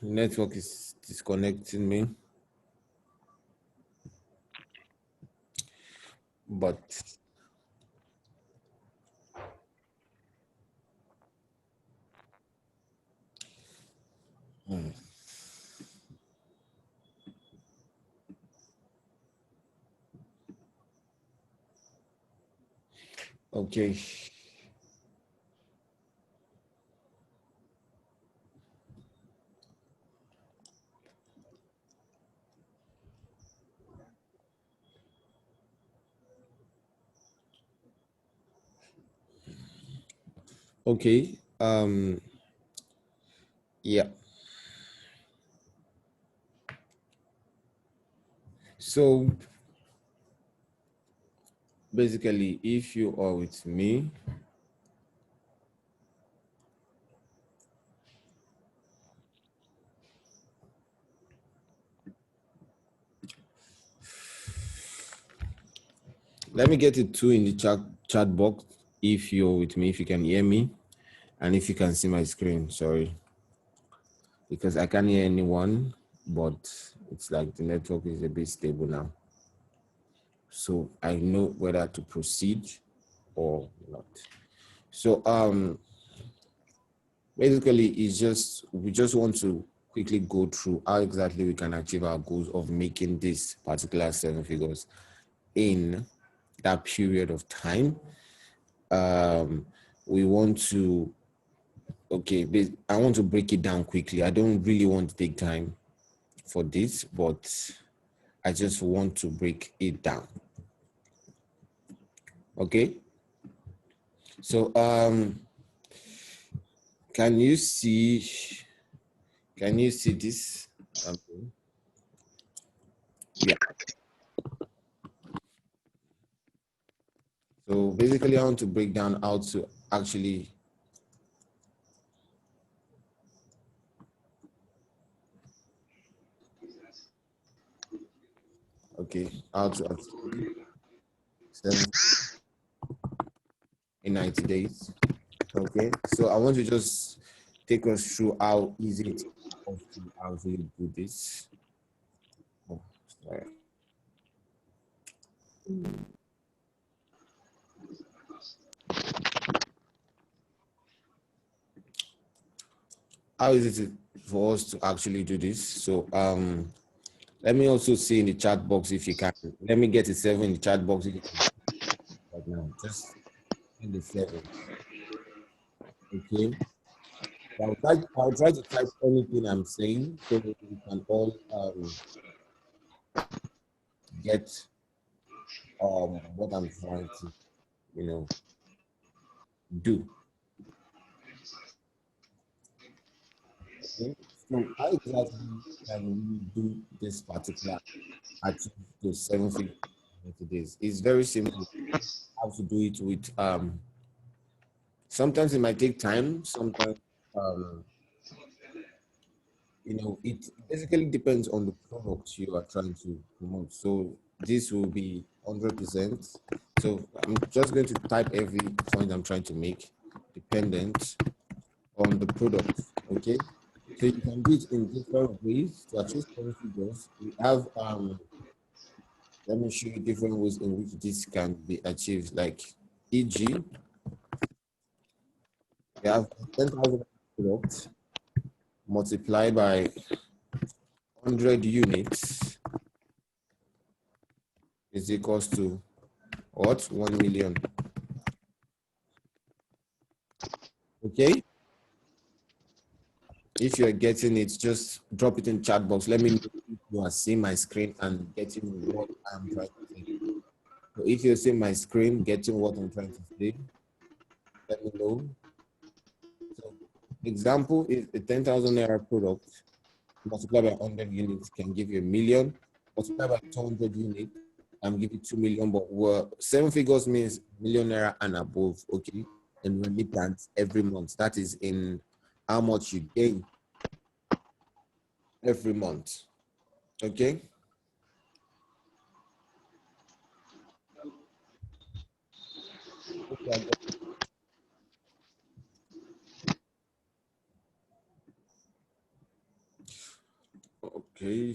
Network is disconnecting me, but okay. Okay. Yeah. So basically, if you are with me, let me get it two in the chat box. If you're with me, if you can hear me, and if you can see my screen. Sorry, because I can't hear anyone, but it's like the network is a bit stable now. So I know whether to proceed or not. So basically it's just we just want to quickly go through how exactly we can achieve our goals of making this particular 7 figures in that period of time. We want to I want to break it down quickly. I don't really want to take time for this, but I just want to break it down. Okay. So can you see this? Yeah. So basically I want to break down how to actually how to actually 7 in 90 days. Okay. So I want to just take us through how easy it is for us to actually do this. Oh, sorry. How is it for us to actually do this? So let me also see in the chat box if you can. Let me get a 7 in the chat box if you can right now. Just in the 7. Okay. I'll try to type anything I'm saying so we can all get what I'm trying to, do. Okay. So how exactly can we do this particular achieve the 7 figure in 90 days? It's very simple. How to do it with sometimes it might take time, sometimes um it basically depends on the product you are trying to promote. So this will be 100%. So I'm just going to type every point I'm trying to make dependent on the product. Okay. So you can do it in different ways to achieve 7 figures. We have let me show you different ways in which this can be achieved. Like e.g., we have 10,000 products multiplied by 100 units is equals to what? 1 million. Okay. If you're getting it, just drop it in chat box. Let me know if you are seeing my screen and getting what I'm trying to say. So if you're seeing my screen, getting what I'm trying to say, let me know. So example is a 10,000 naira product multiplied by 100 units can give you 1 million. Multiplied by 200 units and give you 2 million. But 7 figures means million naira and above. Okay, and remittance every month. That is in how much you gain every month. Okay. Okay.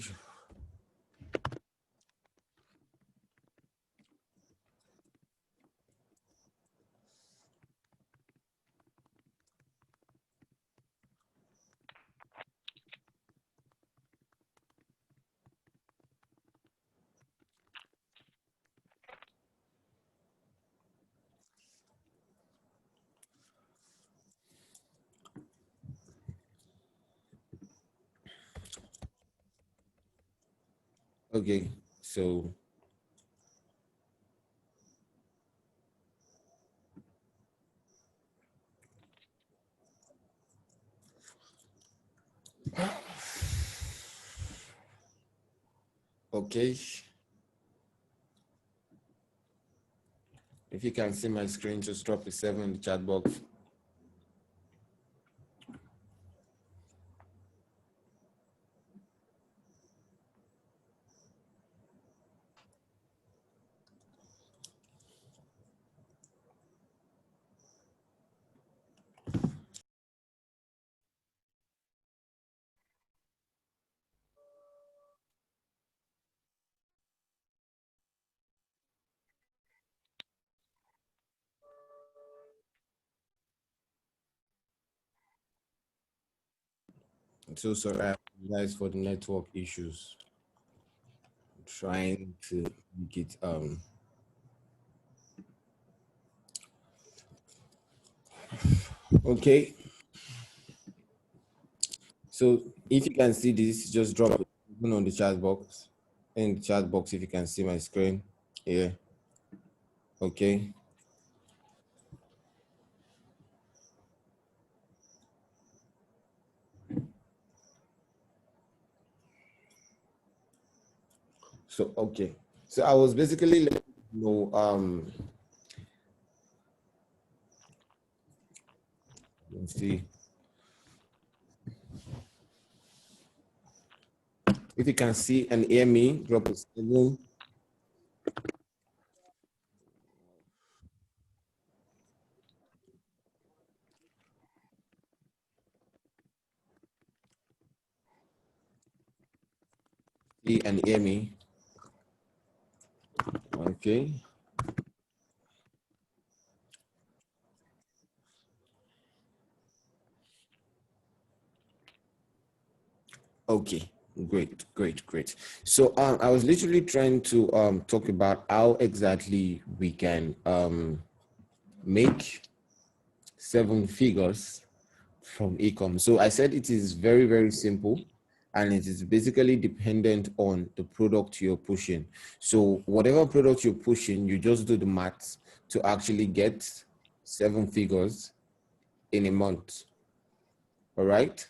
Okay, so okay. If you can see my screen, just drop a 7 in the chat box. I'm so sorry, I apologize for the network issues. I'm trying to make it okay. So if you can see this, just drop it on the chat box. In the chat box, if you can see my screen. Yeah. Okay. So okay. So I was basically letting you know let's see. If you can see and hear me, drop a 7. See and hear me. Okay. Okay, great, great, great. So I was literally trying to talk about how exactly we can make 7 figures from Ecom. So I said it is very, very simple, and it is basically dependent on the product you're pushing. So whatever product you're pushing, you just do the math to actually get 7 figures in a month. All right.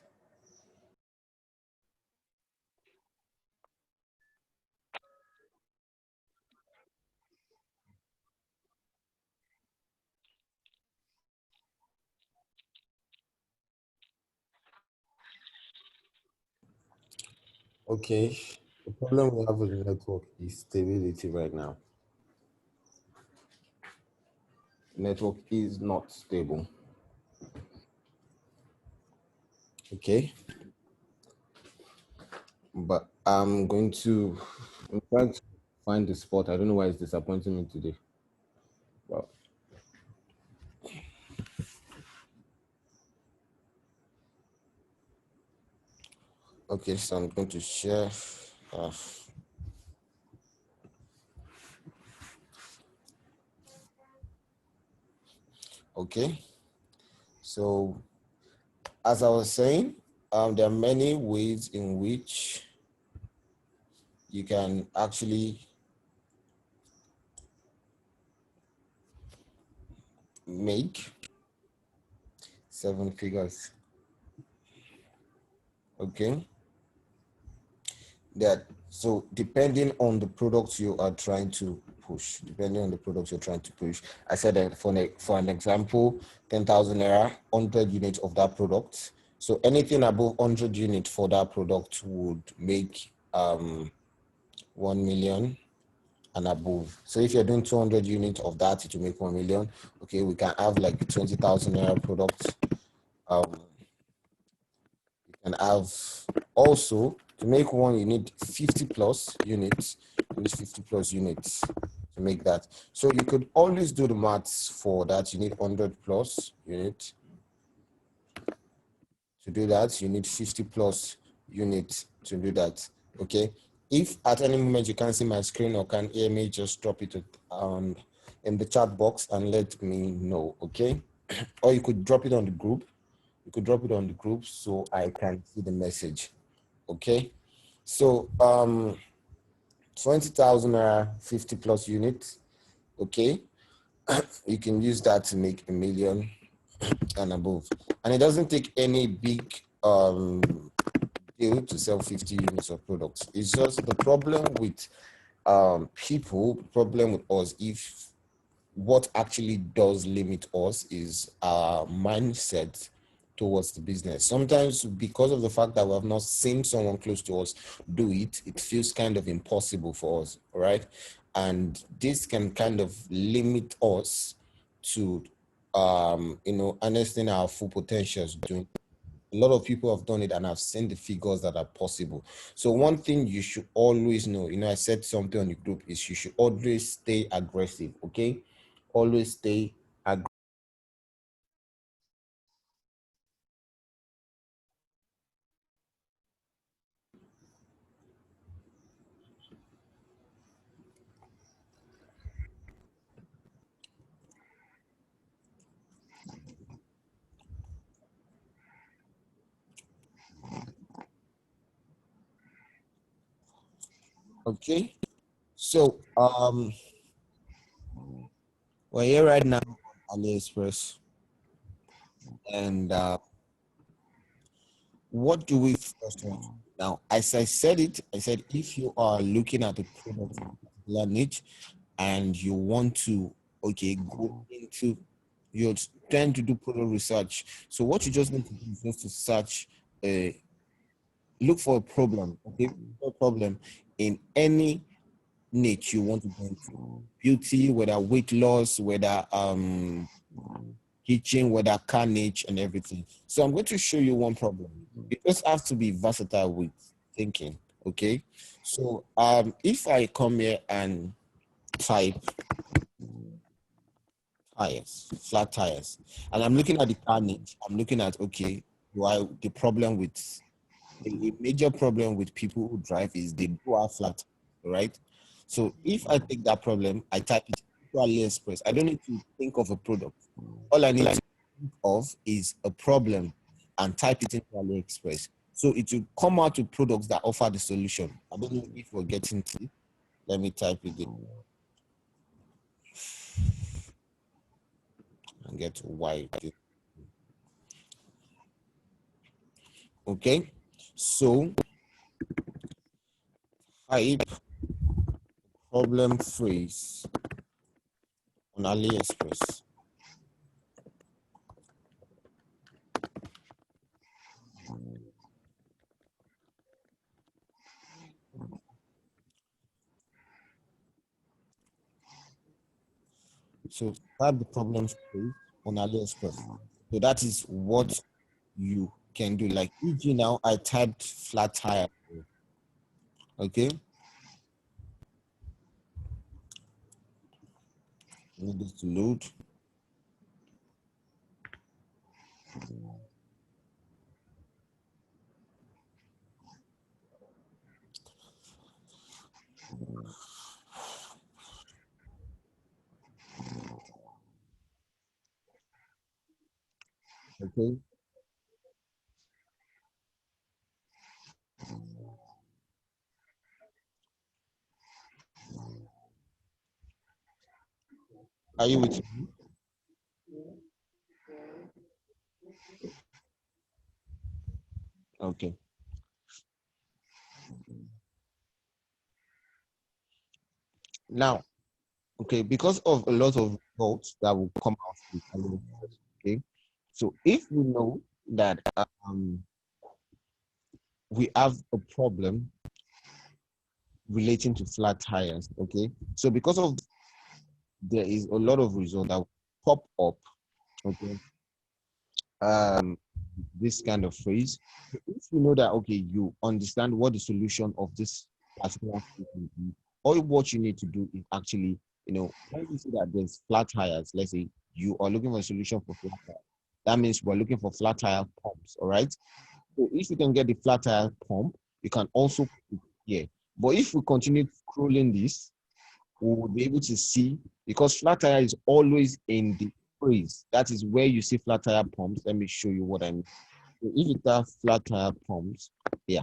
Okay. The problem we have with the network is stability right now. Network is not stable. Okay. But I'm trying to find the spot. I don't know why it's disappointing me today. Well, okay, so I'm going to share. Uh, okay. So as I was saying, there are many ways in which you can actually make 7 figures. Okay. That so depending on the products you are trying to push, I said that for an example, 10,000 naira, 100 units of that product. So anything above 100 units for that product would make 1 million and above. So if you're doing 200 units of that, it will make 1 million. Okay, we can have like 20,000 naira products. We can have Also, to make one, you need 50 plus units. You need 50 plus units to make that. So you could always do the maths for that. You need 100 plus units. To do that, you need 50 plus units to do that. Okay. If at any moment you can't see my screen or can hear me, just drop it in the chat box and let me know. Okay. Or you could drop it on the group. You could drop it on the group so I can see the message. Okay. So 20,000 50 plus units. Okay. You can use that to make 1,000,000 and above. And it doesn't take any big deal to sell 50 units of products. It's just the problem with people, problem with us, if what actually does limit us is our mindset towards the business. Sometimes because of the fact that we have not seen someone close to us do it, it feels kind of impossible for us, right? And this can kind of limit us to harnessing our full potentials. Doing a lot of people have done it and I've seen the figures that are possible. So one thing you should always know, I said something on the group, is you should always stay aggressive. Okay, always stay aggressive. Okay, so we're here right now on AliExpress, and what do we first want? Now, as I said I said if you are looking at a product in a particular niche and you want to go into, you're trying to do product research. So what you just need to do is just to search, look for a problem. Okay, a problem in any niche you want to go into. Beauty, whether weight loss, whether kitchen, whether car niche and everything. So I'm going to show you one problem. You just have to be versatile with thinking. Okay. So if I come here and type tires, flat tires, and I'm looking at the car niche, I'm looking at why the problem with a major problem with people who drive is they do have flat, right? So if I take that problem, I type it into AliExpress. I don't need to think of a product. All I need to think of is a problem and type it into AliExpress. So it will come out with products that offer the solution. I don't know if we're getting to it. Let me type it in and get to why. Okay. So type problem phrase on AliExpress. So type the problem phrase on AliExpress. So that is what you can do. Like e.g. now I typed flat tire. Okay. Need this to load. Okay. Are you with me? Okay. Now, okay, because of a lot of results that will come out with AliExpress, okay. So if we know that we have a problem relating to flat tires, okay. So because of there is a lot of results that will pop up, okay. Um, this kind of phrase. If you know that, okay, you understand what the solution of this particular phrase will be, all what you need to do is actually, when you see that there's flat tires, let's say you are looking for a solution for flat tires. That means we're looking for flat tire pumps, all right? So if you can get the flat tire pump, you can also put it here. But if we continue scrolling this, we will be able to see, because flat tire is always in the phrase. That is where you see flat tire pumps. Let me show you what I mean. So if you have flat tire pumps, yeah.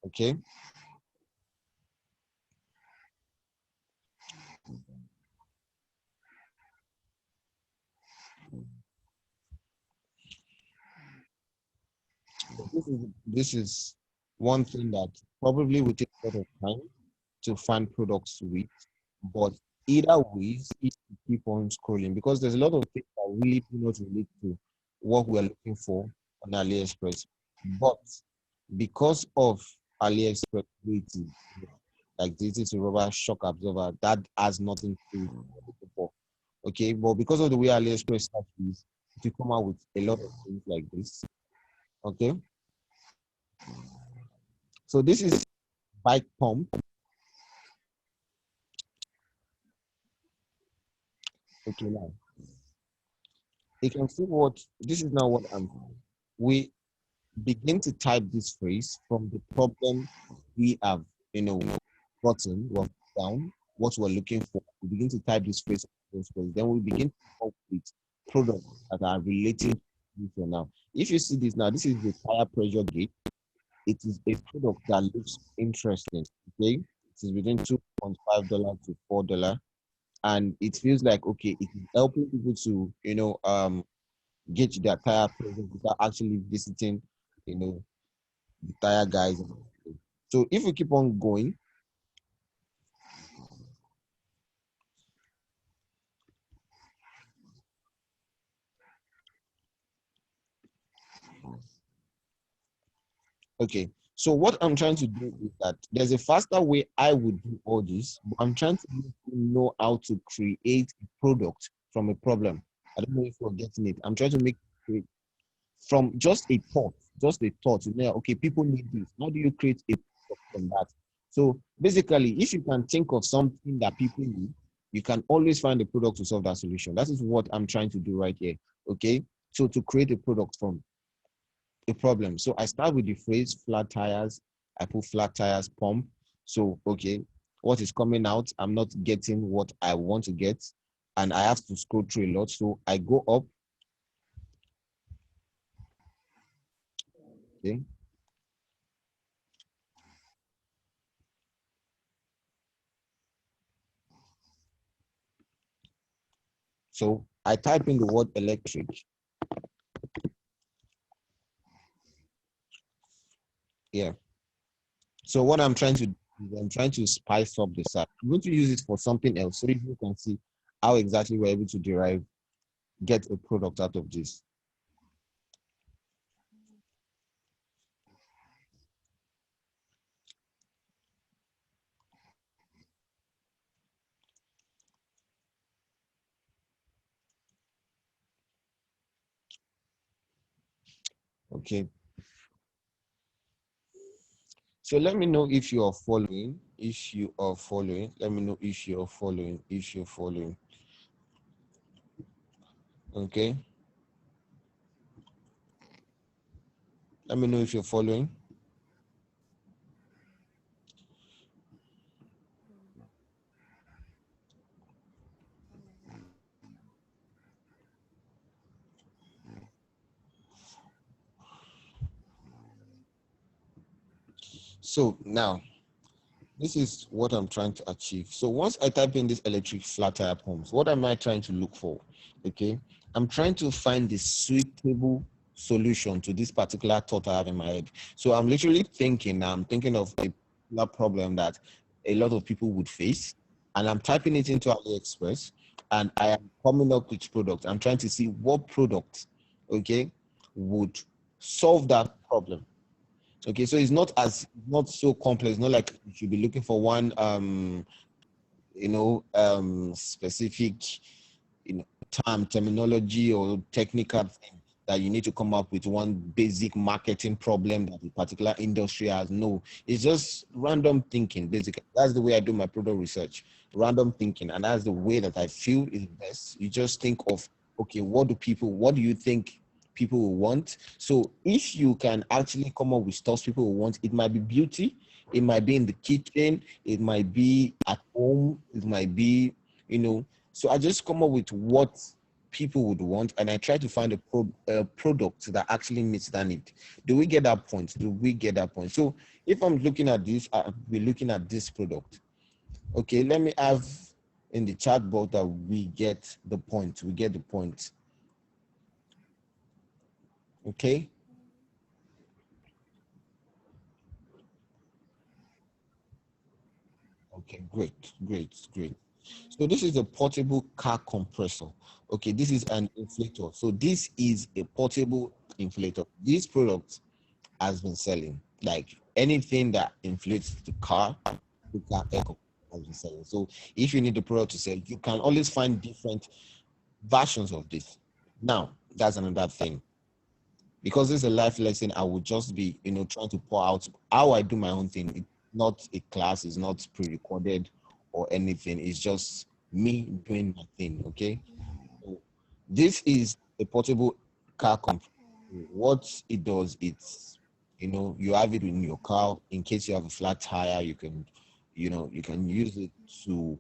Okay. This is one thing that probably will take a lot of time to find products with, but either ways, if you keep on scrolling, because there's a lot of things that really do not relate to what we're looking for on AliExpress. But because of AliExpress rating, like this is a rubber shock absorber, that has nothing to do with what we're looking for. Okay, but because of the way AliExpress stuff is, it will come out with a lot of things like this. Okay, so this is bike pump. Okay, now you can see what this is now. What we begin to type this phrase from the problem we have, gotten, what down, what we're looking for. We begin to type this phrase, then we begin to come up with products that are related to this one now. If you see this now, this is the tire pressure gauge. It is a product that looks interesting. Okay, it is between $2.5 to $4, and it feels like, okay, it is helping people to gauge their tire pressure without actually visiting, the tire guys. So if we keep on going, okay. So what I'm trying to do is that there's a faster way I would do all this, but I'm trying to make you know how to create a product from a problem. I don't know if you're getting it. I'm trying to make it from just a thought, okay, people need this. How do you create a product from that? So basically, if you can think of something that people need, you can always find a product to solve that solution. That is what I'm trying to do right here. Okay. So to create a product from a problem. So I start with the phrase flat tires. I put flat tires pump. So, okay, what is coming out? I'm not getting what I want to get. And I have to scroll through a lot. So I go up. Okay. So I type in the word electric. Yeah. So what I'm trying to do is I'm trying to spice up the site. I'm going to use it for something else so you can see how exactly we're able to get a product out of this. Okay. So let me know if you are following. If you are following, let me know if you are following. If you're following. Okay. Let me know if you're following. So now, this is what I'm trying to achieve. So once I type in this electric flat tire pumps, what am I trying to look for? Okay. I'm trying to find the suitable solution to this particular thought I have in my head. So I'm literally I'm thinking of a particular problem that a lot of people would face, and I'm typing it into AliExpress, and I am coming up with product. I'm trying to see what product, okay, would solve that problem. Okay, so it's not so complex. Not like you should be looking for one specific, terminology or technical thing that you need to come up with one basic marketing problem that a particular industry has. No, it's just random thinking. Basically, that's the way I do my product research. Random thinking, and that's the way that I feel is best. You just think of, okay, what do you think people will want? So if you can actually come up with stuff people will want, it might be beauty, it might be in the kitchen, it might be at home, it might be, so I just come up with what people would want, and I try to find a product that actually meets that need. Do we get that point? Do we get that point? So if I'm looking at this, I'll be looking at this product. Okay, let me have in the chat box that we get the point. We get the point. Okay. Okay, great, great, great. So this is a portable car compressor. Okay, this is an inflator. So this is a portable inflator. This product has been selling. Like anything that inflates the car, Ecom has been selling. So if you need the product to sell, you can always find different versions of this. Now, that's another thing. Because this is a life lesson, I would just be, trying to pour out how I do my own thing. It's not a class, it's not pre-recorded or anything. It's just me doing my thing, okay? So this is a portable car compressor. What it does, it's, you have it in your car in case you have a flat tire. You can, you can use it to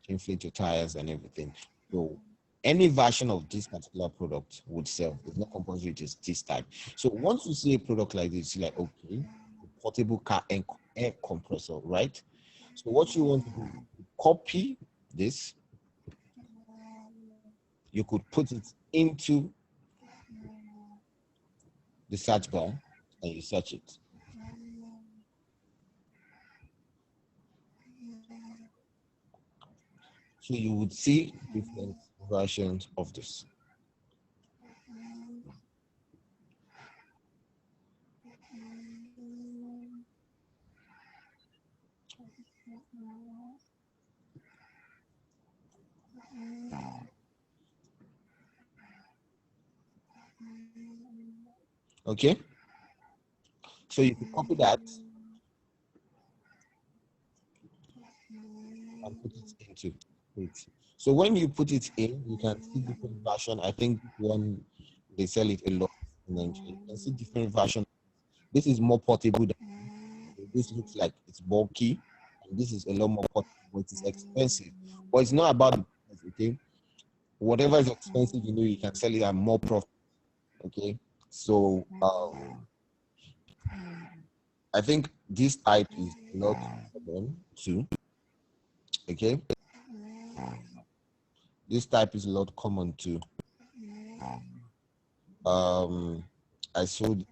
inflate your tires and everything. So any version of this particular product would sell. It's not compulsory, just this type. So once you see a product like this, you're like, okay, portable car and air compressor, right? So what you want to do, copy this. You could put it into the search bar and you search it. So you would see different versions of this. Okay, so you can copy that and put it into it. So when you put it in, you can see different version. I think one they sell it a lot in Nigeria. You can see different version. This is more portable than this. Looks like it's bulky, and this is a lot more portable, but it is expensive. But it's not about the price, okay? Whatever is expensive, you can sell it at more profit. Okay. So I think this type is not common too. Okay. This type is a lot common too. I showed.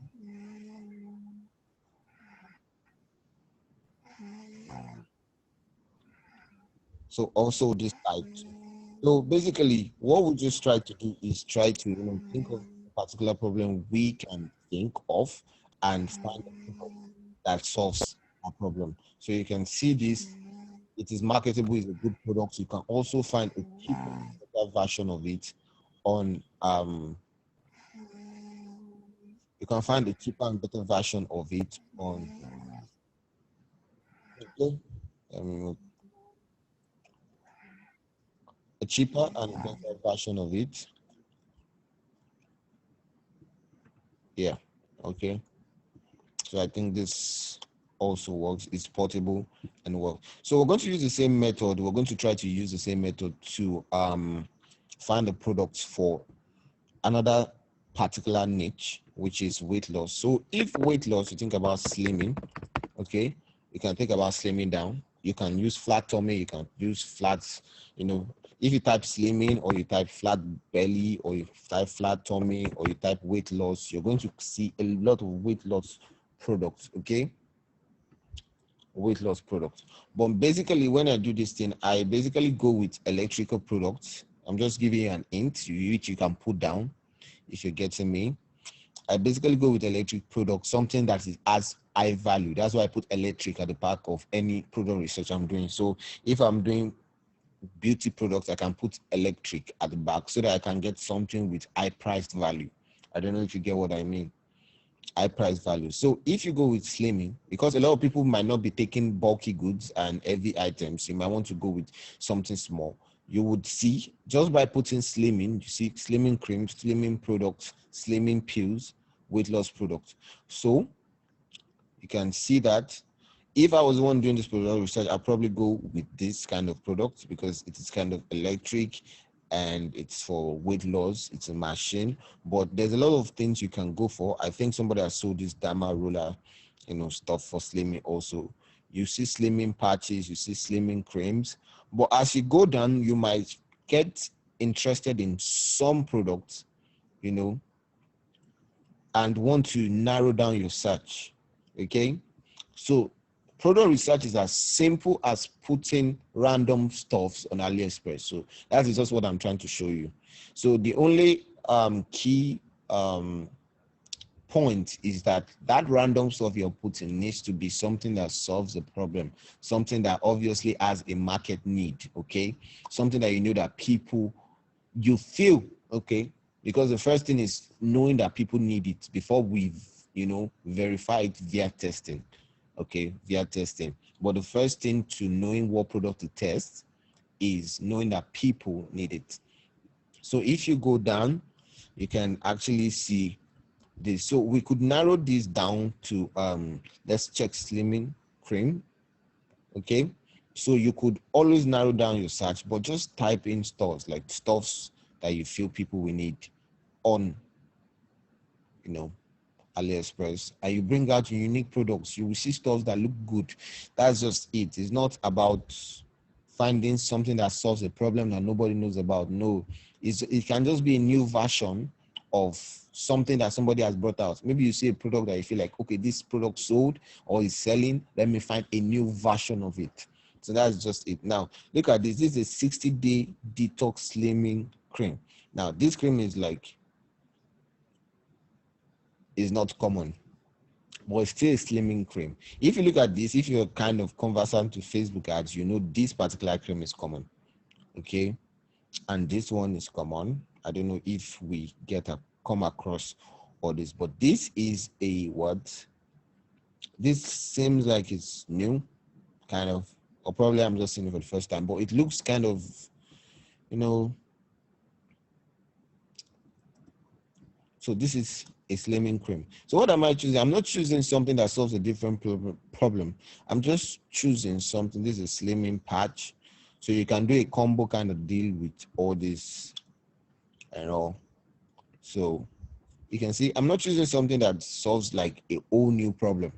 So also this type too. So basically, what we just try to do is try to think of a particular problem we can think of and find a product that solves a problem. So you can see this. It is marketable. It's a good product. You can also find a cheaper version of it on you can find a cheaper and better version of it on a cheaper and better version of it. Yeah. Okay. So I think this also works. It's portable and work. So we're going to use the same method. We're going to try to use the same method to find the products for another particular niche, which is weight loss. So if weight loss, you think about slimming, okay, you can think about slimming down. You can use flat tummy, you can use flats, if you type slimming or you type flat belly or you type flat tummy or you type weight loss, you're going to see a lot of weight loss products, okay? Weight loss products. But basically, when I do this thing, I basically go with electrical products. I'm just giving you an hint which you can put down if you're getting me. I basically go with electric products, something that is as high value. That's why I put electric at the back of any product research I'm doing. So if I'm doing beauty products, I can put electric at the back so that I can get something with high priced value. I don't know if you get what I mean. High price value. So if you go with slimming, because a lot of people might not be taking bulky goods and heavy items, you might want to go with something small. You would see just by putting slimming, you see slimming creams, slimming products, slimming pills, weight loss products. So you can see that if I was the one doing this product research, I'll probably go with this kind of product because it is kind of electric and it's for weight loss. It's a machine, but there's a lot of things you can go for. I think somebody has sold this Dama roller, stuff for slimming also. You see slimming patches, you see slimming creams, but as you go down, you might get interested in some products, and want to narrow down your search. Okay. So product research is as simple as putting random stuffs on AliExpress. So that is just what I'm trying to show you. So the only key point is that random stuff you're putting needs to be something that solves a problem, something that obviously has a market need. Okay, something that you know that people you feel. Okay, because the first thing is knowing that people need it before we've verify it via testing. Okay, via testing. But the first thing to knowing what product to test is knowing that people need it. So if you go down, you can actually see this. So we could narrow this down to let's check slimming cream. Okay, so you could always narrow down your search, but just type in stores, like stuffs that you feel people will need on AliExpress, and you bring out unique products. You will see stuff that look good. That's just it. It's not about finding something that solves a problem that nobody knows about. No, it can just be a new version of something that somebody has brought out. Maybe you see a product that you feel like, okay, this product sold or is selling. Let me find a new version of it. So that's just it. Now, look at this. This is a 60-day detox slimming cream. Now, this cream is not common, but it's still a slimming cream. If you look at this, if you're kind of conversant to Facebook ads, you know this particular cream is common. Okay, and this one is common. I don't know if we come across all this, but this is a what? This seems like it's new, kind of, or probably I'm just seeing it for the first time, but it looks kind of, so this is a slimming cream. So what am I choosing? I'm not choosing something that solves a different problem. I'm just choosing something. This is a slimming patch. So you can do a combo kind of deal with all this and all. So you can see I'm not choosing something that solves like a whole new problem.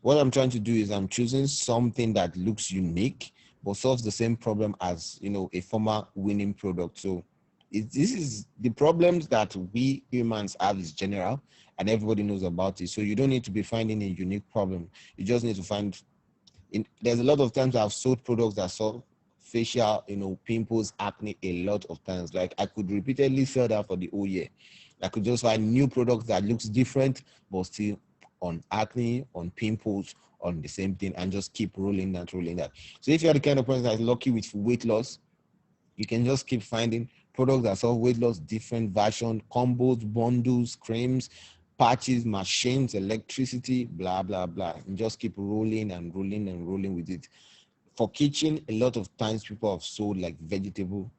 What I'm trying to do is I'm choosing something that looks unique, but solves the same problem as, a former winning product. So this is the problems that we humans have is general and everybody knows about it. So you don't need to be finding a unique problem. You just need to find, there's a lot of times I've sold products that solve facial, pimples, acne a lot of times. Like I could repeatedly sell that for the whole year. I could just find new products that looks different, but still on acne, on pimples, on the same thing, and just keep rolling that. So if you're the kind of person that's lucky with weight loss, you can just keep finding products that solve weight loss, different version, combos, bundles, creams, patches, machines, electricity, blah, blah, blah. And just keep rolling and rolling and rolling with it. For kitchen, a lot of times people have sold like vegetable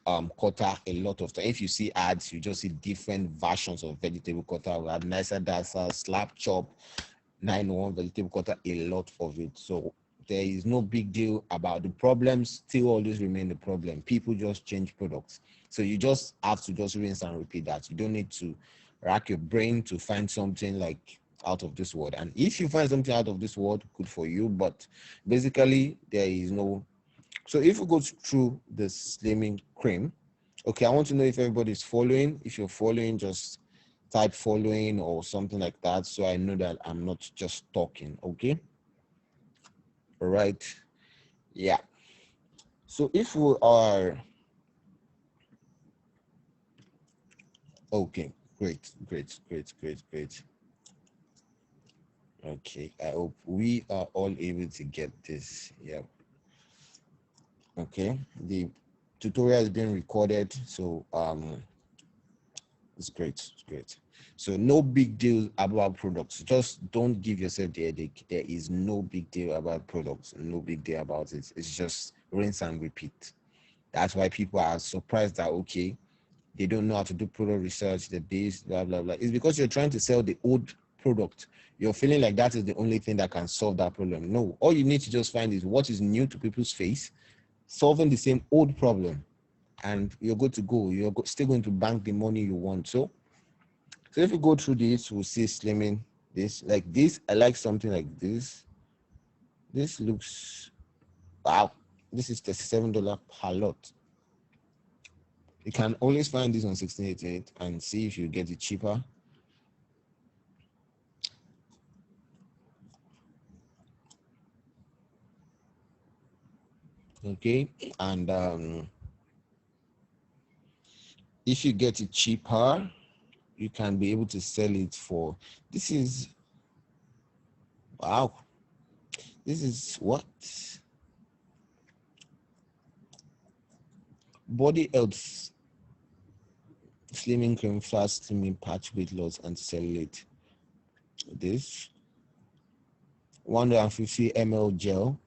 cutter a lot of time. If you see ads, you just see different versions of vegetable cutter. We have nicer dasher, slap chop, 9-1 vegetable cutter, a lot of it. So there is no big deal about the problems. Still always remain the problem. People just change products. So you just have to just rinse and repeat that. You don't need to rack your brain to find something like out of this world. And if you find something out of this world, good for you. But basically, there is no. So if we go through the slimming cream, okay, I want to know if everybody's following. If you're following, just type following or something like that, so I know that I'm not just talking. Okay, all right, yeah. So if we are okay, Great, great, great, great, great. Okay, I hope we are all able to get this. Yeah. Okay, the tutorial is being recorded, so it's great, it's great. So no big deal about products. Just don't give yourself the headache. There is no big deal about products, no big deal about it. It's just rinse and repeat. That's why people are surprised that okay, they don't know how to do product research, the base, blah blah blah. It's because you're trying to sell the old product. You're feeling like that is the only thing that can solve that problem. No, all you need to just find is what is new to people's face, solving the same old problem, and you're good to go. You're still going to bank the money you want. So if you go through this, we'll see slimming. This like this. I like something like this. This looks wow. This is $37 per lot. You can always find this on 1688 and see if you get it cheaper. Okay, and if you get it cheaper, you can be able to sell it for. This is wow. This is what body health slimming cream, fast slimming patch, weight loss, and cellulite. This 150 ml gel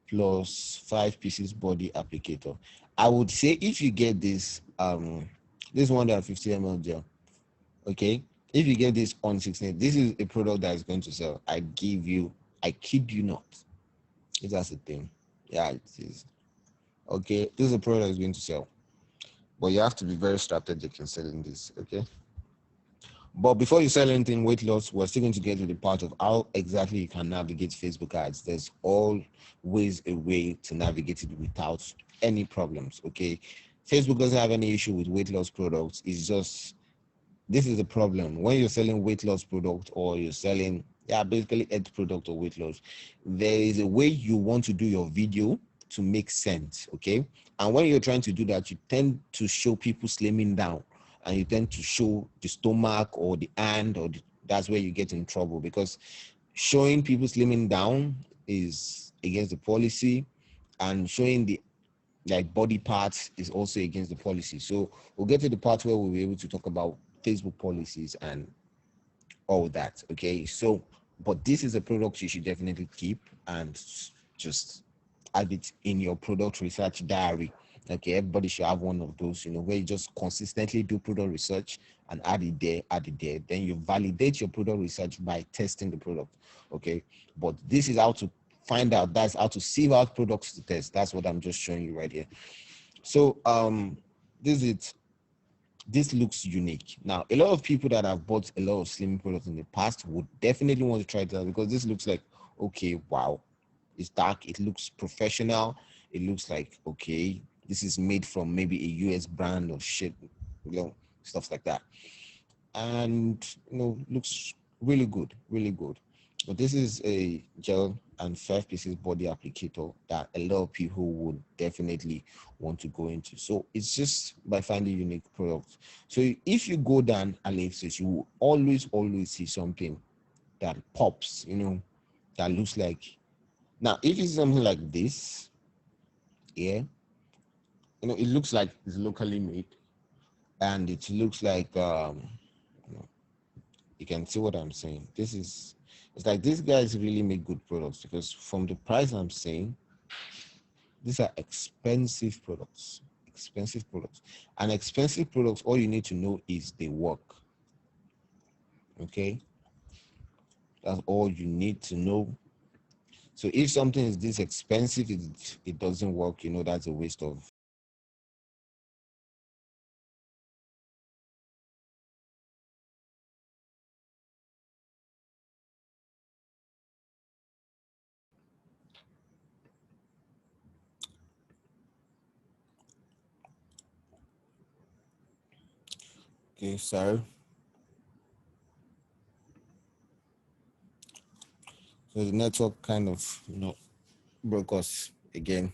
plus 5 pieces body applicator. I would say if you get this this 150 ml gel, okay, if you get this on 16, this is a product that is going to sell. I kid you not. If that's the thing. Yeah, it is. Okay, this is a product that's going to sell. But you have to be very strategic in selling this, okay? But before you sell anything weight loss, we're still going to get to the part of how exactly you can navigate Facebook ads. There's always a way to navigate it without any problems, okay? Facebook doesn't have any issue with weight loss products. It's just, this is the problem. When you're selling weight loss product or you're selling, yeah, basically health product or weight loss, there is a way you want to do your video to make sense, okay? And when you're trying to do that, you tend to show people slimming down, and you tend to show the stomach or the hand, or that's where you get in trouble, because showing people slimming down is against the policy, and showing the like body parts is also against the policy. So we'll get to the part where we'll be able to talk about Facebook policies and all that. Okay, so but this is a product you should definitely keep and just add it in your product research diary. Okay, everybody should have one of those, where you just consistently do product research and add it there, add it there. Then you validate your product research by testing the product. Okay, but this is how to find out, that's how to sieve out products to test. That's what I'm just showing you right here. So this is it. This looks unique. Now, a lot of people that have bought a lot of slimming products in the past would definitely want to try it out, because this looks like, okay, wow, it's dark, it looks professional, it looks like, okay, this is made from maybe a US brand or shit, stuff like that. And, looks really good, really good. But this is a gel and 5 pieces body applicator that a lot of people would definitely want to go into. So it's just by finding unique products. So if you go down AliExpress, you will always see something that pops, that looks like. Now, if it's something like this, yeah, it looks like it's locally made, and it looks like you can see what I'm saying. It's like these guys really make good products, because from the price I'm saying, these are expensive products. Expensive products. And expensive products, all you need to know is they work. Okay? That's all you need to know. So if something is this expensive, it doesn't work, that's a waste of. Okay, sorry. So the network kind of, broke us again.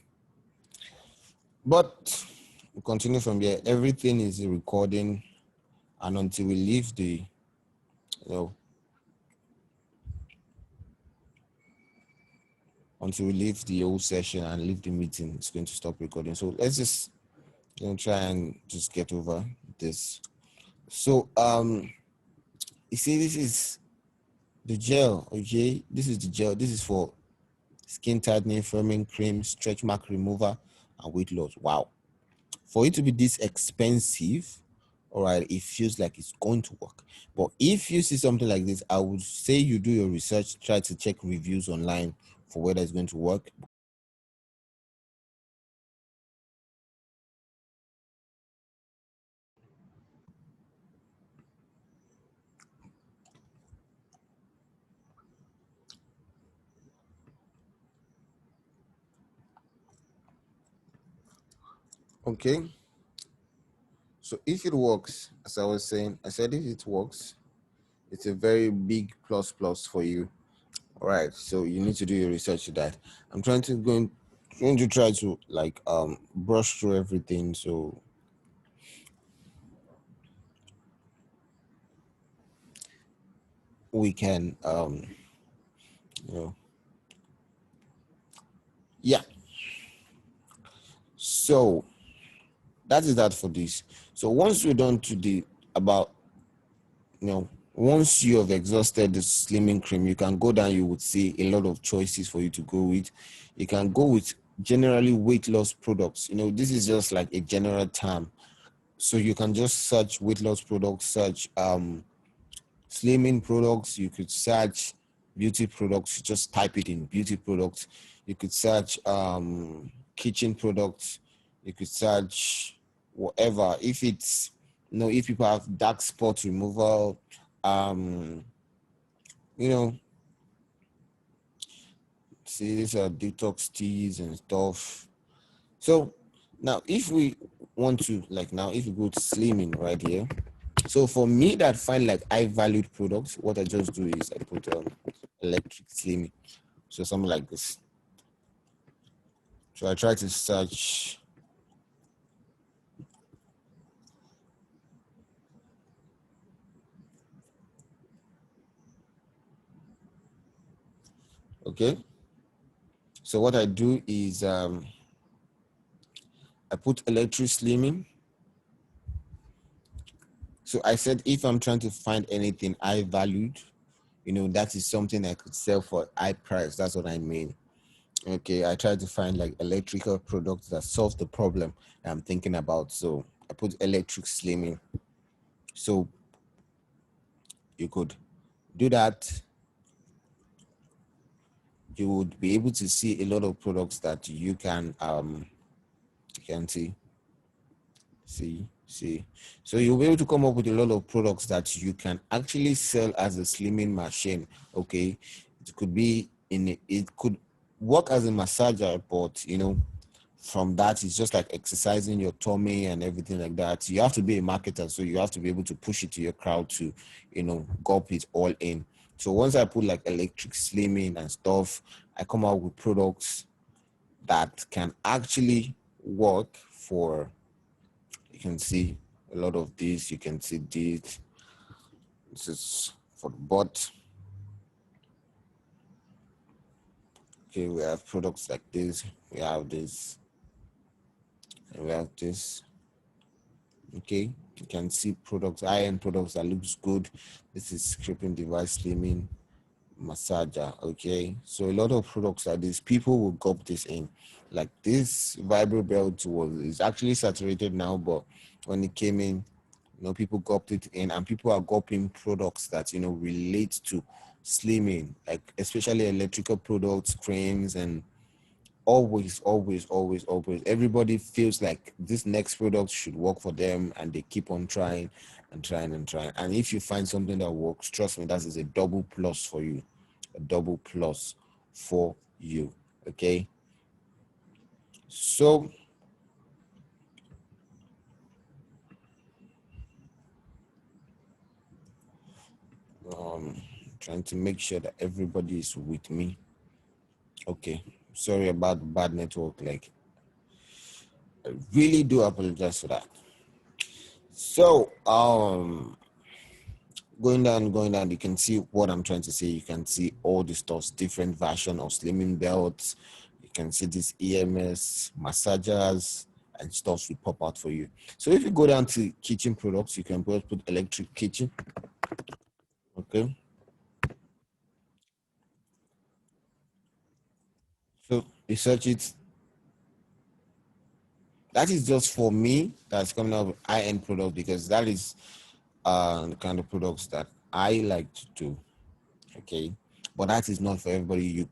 But we continue from here. Everything is recording, and until we leave the, until we leave the whole session and leave the meeting, it's going to stop recording. So let's just try and just get over this. So you see, this is the gel. Okay, this is the gel. This is for skin tightening, firming cream, stretch mark remover, and weight loss. Wow, for it to be this expensive, all right, it feels like it's going to work. But if you see something like this, I would say you do your research, try to check reviews online for whether it's going to work. Okay, so if it works, as I was saying, I said if it works, it's a very big plus for you. All right, so you need to do your research to that. I'm going to try to like brush through everything so we can yeah. So that is that for this. So once we're done to the about once you have exhausted the slimming cream, you can go down, you would see a lot of choices for you to go with. You can go with generally weight loss products. This is just like a general term. So you can just search weight loss products, search slimming products. You could search beauty products. Just type it in beauty products. You could search kitchen products. You could search whatever. If it's if people have dark spot removal, see, these are detox teas and stuff. So now if we want to if you go to slimming right here. So for me that find like high valued products, what I just do is I put electric slimming. So something like this. So I try to search. Okay. So what I do is I put electric slimming. So I said if I'm trying to find anything high valued, that is something I could sell for high price. That's what I mean. Okay, I try to find like electrical products that solve the problem I'm thinking about. So I put electric slimming. So you could do that. You would be able to see a lot of products that you can see. So you'll be able to come up with a lot of products that you can actually sell as a slimming machine. Okay, it could be it could work as a massager, but from that it's just like exercising your tummy and everything like that. You have to be a marketer, so you have to be able to push it to your crowd to gulp it all in. So once I put like electric slimming and stuff, I come out with products that can actually work for. You can see a lot of this. You can see this. This is for the butt. Okay, we have products like this. We have this. And we have this. Okay, you can see products, high-end products that looks good. This is scraping device slimming massager. Okay, so a lot of products like this, people will gulp this in. Like this vibro belt is actually saturated now, but when it came in, people gulped it in, and people are gulping products that relate to slimming, like especially electrical products, creams, and always everybody feels like this next product should work for them, and they keep on trying and trying and trying. And if you find something that works, trust me, that is a double plus for you. A double plus for you. Okay, so trying to make sure that everybody is with me. Okay, sorry about the bad network. Like, I really do apologize for that. So going down, you can see what I'm trying to say. You can see all the stuffs, different version of slimming belts. You can see this EMS, massagers, and stuff will pop out for you. So if you go down to kitchen products, you can put electric kitchen. Okay. So you search it. That is just for me. That's coming out with high-end product because that is the kind of products that I like to do. Okay, but that is not for everybody.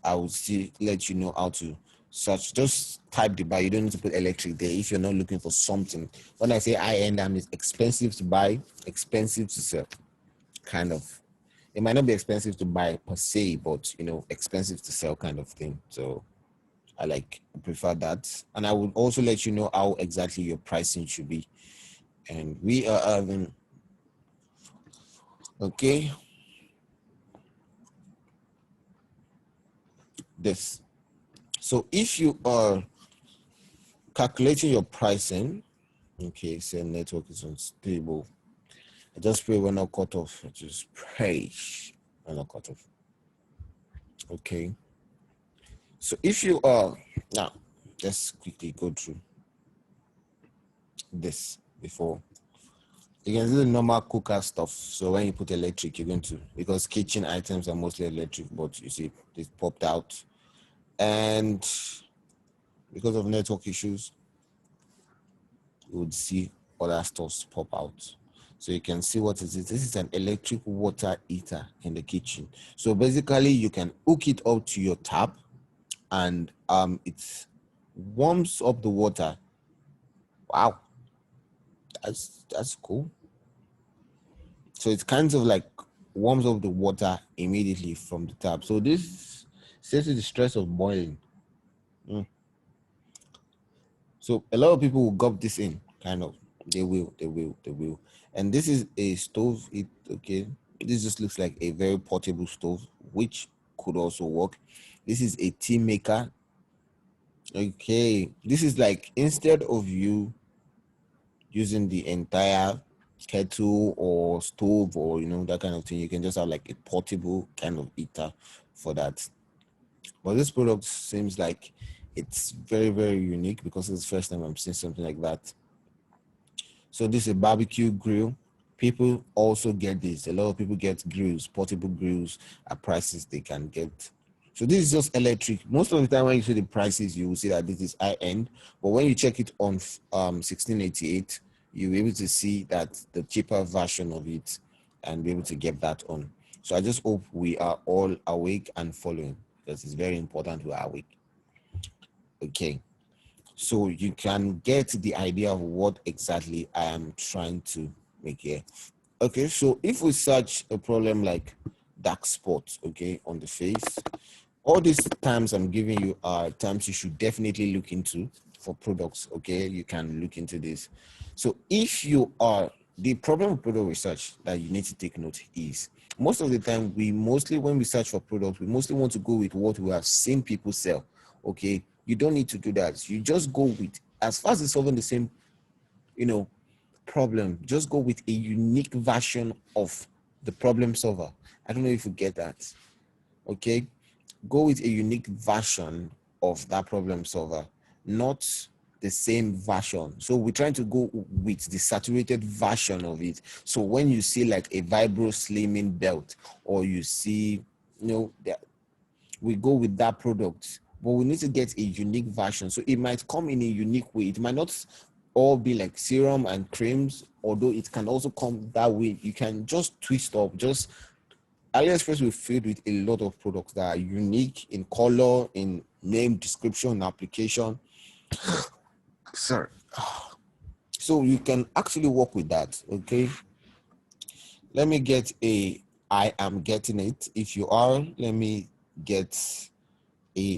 I will still let you know how to search. Just type the buy. You don't need to put electric there if you're not looking for something. When I say high end, I mean expensive to buy, expensive to sell. Kind of. It might not be expensive to buy per se, but expensive to sell kind of thing. So I prefer that. And I would also let you know how exactly your pricing should be. And we are having, okay, this. So if you are calculating your pricing, okay, say network is unstable. I just pray we're not cut off. I just pray we're not cut off. Okay. So if you are now, let's quickly go through this before. You can do the normal cooker stuff. So when you put electric, you're going to, because kitchen items are mostly electric, but you see they popped out. And because of network issues, you would see other stuff pop out. So you can see what is it. This is an electric water heater in the kitchen. So basically you can hook it up to your tap and it warms up the water. Wow, that's cool. So it's kind of like warms up the water immediately from the tap. So this saves the stress of boiling. So a lot of people will gulp this in, kind of. They will. And this is a stove. Okay. This just looks like a very portable stove, which could also work. This is a tea maker. Okay. This is like instead of you using the entire kettle or stove or that kind of thing, you can just have like a portable kind of heater for that. But this product seems like it's very, very unique because it's the first time I'm seeing something like that. So this is a barbecue grill. People also get this. A lot of people get grills, portable grills at prices they can get. So this is just electric. Most of the time when you see the prices, you will see that this is high end. But when you check it on 1688, you'll be able to see that the cheaper version of it and be able to get that on. So I just hope we are all awake and following because it's very important we are awake. Okay. So you can get the idea of what exactly I am trying to make here. Okay, so if we search a problem like dark spots, okay, on the face, all these terms I'm giving you are terms you should definitely look into for products, okay? You can look into this. So if you are, the problem with product research that you need to take note is most of the time, when we search for products, we mostly want to go with what we have seen people sell, okay? You don't need to do that. You just go with, as far as it's solving the same, problem, just go with a unique version of the problem solver. I don't know if you get that. Okay, go with a unique version of that problem solver, not the same version. So we're trying to go with the saturated version of it. So when you see like a vibro slimming belt, or you see, that we go with that product, but we need to get a unique version. So it might come in a unique way. It might not all be like serum and creams, although it can also come that way. You can just twist up. Just AliExpress will filled with a lot of products that are unique in color, in name, description, application. Sorry. So you can actually work with that. Okay. Let me get I am getting it. If you are, let me get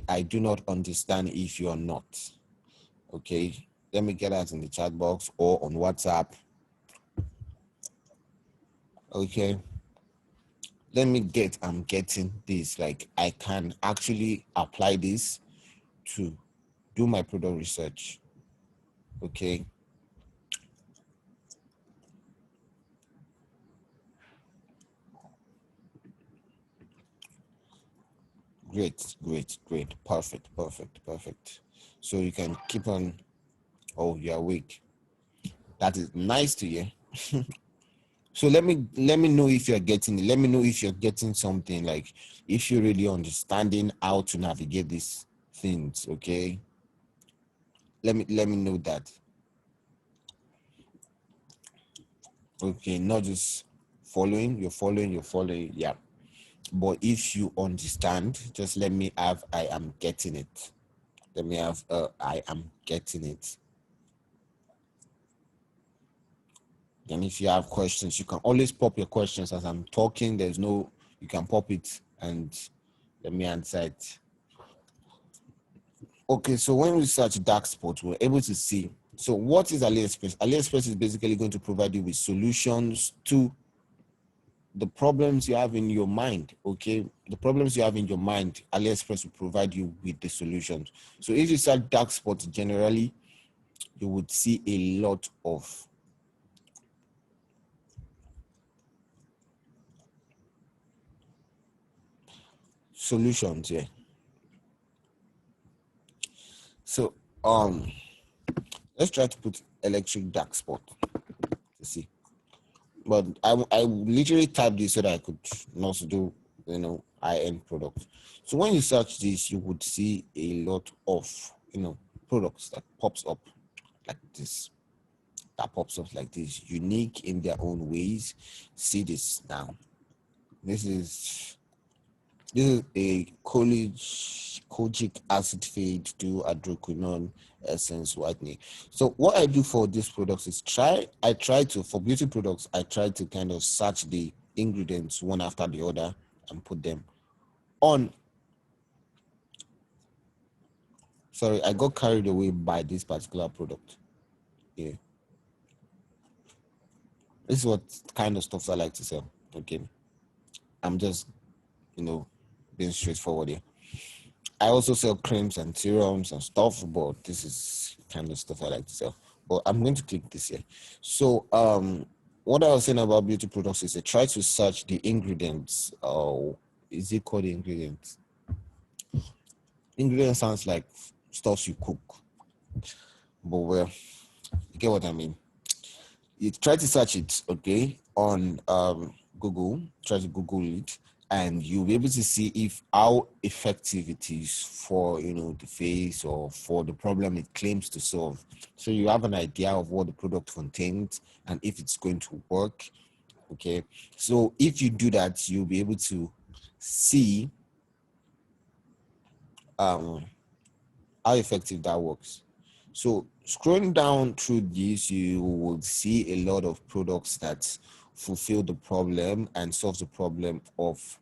I do not understand if you're not. Okay. Let me get that in the chat box or on WhatsApp. Okay. Let me get, I'm getting this. Like I can actually apply this to do my product research. Okay. Great. Perfect. So you can keep on. Oh, you're awake. That is nice to hear. So let me know if you're getting it. Let me know if you're getting something, like if you're really understanding how to navigate these things. Okay. Let me know that. Okay, not just following, you're following. Yeah. But if you understand, just let me have I am getting it. Let me have I am getting it. And if you have questions, you can always pop your questions as I'm talking. There's no, you can pop it and let me answer it. Okay, so when we search dark spots, we're able to see. So what is AliExpress? AliExpress is basically going to provide you with solutions to the problems you have in your mind. Okay, the problems you have in your mind, AliExpress will provide you with the solutions. So if you search dark spots generally, you would see a lot of solutions here. So let's try to put electric dark spot to see. But I literally typed this so that I could not do, high-end products. So when you search this, you would see a lot of, products that pops up like this. That pops up like this, unique in their own ways. See this now. This is a kojic acid fade to hydroquinone essence whitening. So what I do for these products is I try to, for beauty products, I try to kind of search the ingredients one after the other and put them on. Sorry, I got carried away by this particular product. Yeah. This is what kind of stuff I like to sell. Okay. I'm just, being straightforward here. I also sell creams and serums and stuff, but this is kind of stuff I like to sell. But I'm going to click this here. So what I was saying about beauty products is I try to search the ingredients. Is it called ingredients? Ingredients sounds like stuff you cook. But well, you get what I mean. You try to search it, okay, on Google, try to Google it, and you'll be able to see if how effective it is for the face or for the problem it claims to solve. So you have an idea of what the product contains and if it's going to work. Okay, so if you do that, you'll be able to see how effective that works. So scrolling down through this, you will see a lot of products that fulfill the problem and solve the problem of